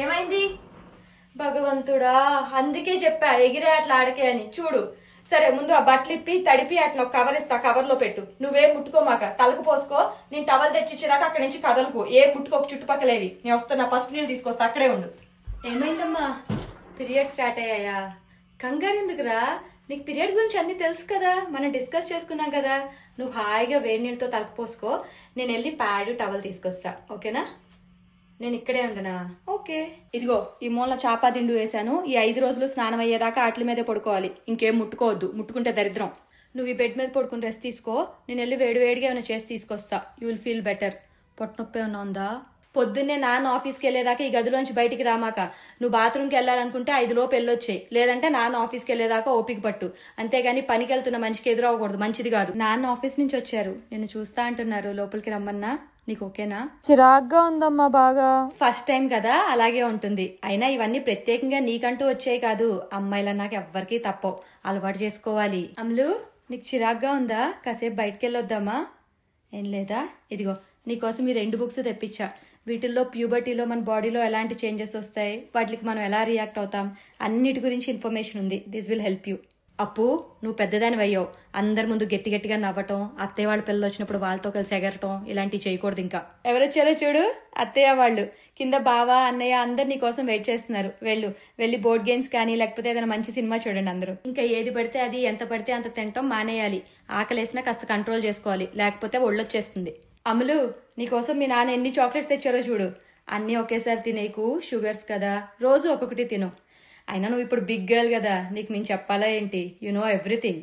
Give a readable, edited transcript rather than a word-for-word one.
ఏమైంది? భగవంతుడా, అందుకే చెప్పా ఎగిరే అట్లా ఆడకే అని. చూడు, సరే ముందు ఆ బట్టలు ఇప్పి తడిపి అట్లా కవర్ ఇస్తా, కవర్ లో పెట్టు. నువ్వేం ముట్టుకోమాక, తలకు పోసుకో. నేను టవల్ తెచ్చిచ్చేదాకా అక్కడి నుంచి కదలకు, ఏం ముట్టుకోక చుట్టుపక్కలేవి. నేను వస్తున్నా, పసుపు నీళ్ళు తీసుకొస్తా, అక్కడే ఉండు. ఏమైందమ్మా? పీరియడ్ స్టార్ట్ అయ్యాయా? కంగారు ఎందుకురా? నీకు పీరియడ్ గురించి అన్ని తెలుసు కదా, మనం డిస్కస్ చేసుకున్నాం కదా. నువ్వు హాయిగా వేడి నీళ్ళతో తలకు పోసుకో. నేను వెళ్ళి ప్యాడ్ టవల్ తీసుకొస్తా, ఓకేనా? నేను ఇక్కడే ఉండనా? ఓకే. ఇదిగో ఈ మూల చాపా దిండు వేసాను. ఈ 5 రోజులు స్నానం అయ్యేదాకా ఆటల మీదే పడుకోవాలి, ఇంకేం ముట్టుకోవద్దు, ముట్టుకుంటే దరిద్రం. నువ్వు ఈ బెడ్ మీద పడుకుని రెస్ట్ తీసుకో. నేను వెళ్ళి వేడివేడిగా ఏమైనా చేసి తీసుకొస్తా. You will feel better. పొట్టనొప్పి ఏమైనా ఉందా? పొద్దున్నే నాన్న ఆఫీస్కి వెళ్ళేదాకా ఈ గదిలోంచి బయటికి రామాక. నువ్వు బాత్రూమ్కి వెళ్ళాలనుకుంటే 5 లోపు వెళ్ళొచ్చేయి, లేదంటే నాన్న ఆఫీస్కి వెళ్ళేదాకా ఓపిక పట్టు. అంతేగాని పనికి వెళ్తున్న మనిషికి ఎదురవ్వకూడదు, మంచిది కాదు. నాన్న ఆఫీస్ నుంచి వచ్చారు, నిన్ను చూస్తా అంటున్నారు, లోపలికి రమ్మన్నా. నీకు ఓకేనా? చిరాగ్గా ఉందమ్మా బాగా. ఫస్ట్ టైం కదా, అలాగే ఉంటుంది. అయినా ఇవన్నీ ప్రత్యేకంగా నీకంటూ వచ్చాయి కాదు, అమ్మాయిల నాకు ఎవ్వరికీ తప్పవు, అలవాటు చేసుకోవాలి. అమ్ములు, నీకు చిరాగ్గా ఉందా? కాసేపు బయటకు వెళ్ళొద్దామా? ఏం లేదా? ఇదిగో నీకోసం ఈ 2 బుక్స్ తెప్పించా. వీటిల్లో ప్యూబర్టీలో మన బాడీలో ఎలాంటి చేంజెస్ వస్తాయి, వాటికి మనం ఎలా రియాక్ట్ అవుతాం, అన్నిటి గురించి ఇన్ఫర్మేషన్ ఉంది. This will help you. అప్పు, నువ్వు పెద్దదాని అయ్యావు, అందరి ముందు గట్టి గట్టిగా నవ్వటం, అత్తయ్య వాళ్ళ పిల్లలు వచ్చినప్పుడు వాళ్ళతో కలిసి ఎగరటం, ఇలాంటివి చేయకూడదు. ఇంకా ఎవరొచ్చారో చూడు, అత్తయ్య వాళ్ళు. కింద బావ, అన్నయ్య అందరు నీ కోసం వెయిట్ చేస్తున్నారు. వెళ్ళి బోర్డ్ గేమ్స్ కానీ లేకపోతే ఏదైనా మంచి సినిమా చూడండి అందరూ. ఇంకా ఏది పడితే అది, ఎంత పడితే అంత తినటం మానేయాలి. ఆకలేసినా కాస్త కంట్రోల్ చేసుకోవాలి, లేకపోతే ఒళ్ళొచ్చేస్తుంది. అమలు, నీకోసం మీ నాన్న ఎన్ని చాక్లెట్స్ తెచ్చారో చూడు. అన్నీ ఒకేసారి తినేకు, షుగర్స్ కదా, రోజు ఒక్కొక్కటి తిను. అయినా నువ్వు ఇప్పుడు బిగ్ గర్ల్ కదా, నీకు మేము చెప్పాలా ఏంటి? You know everything.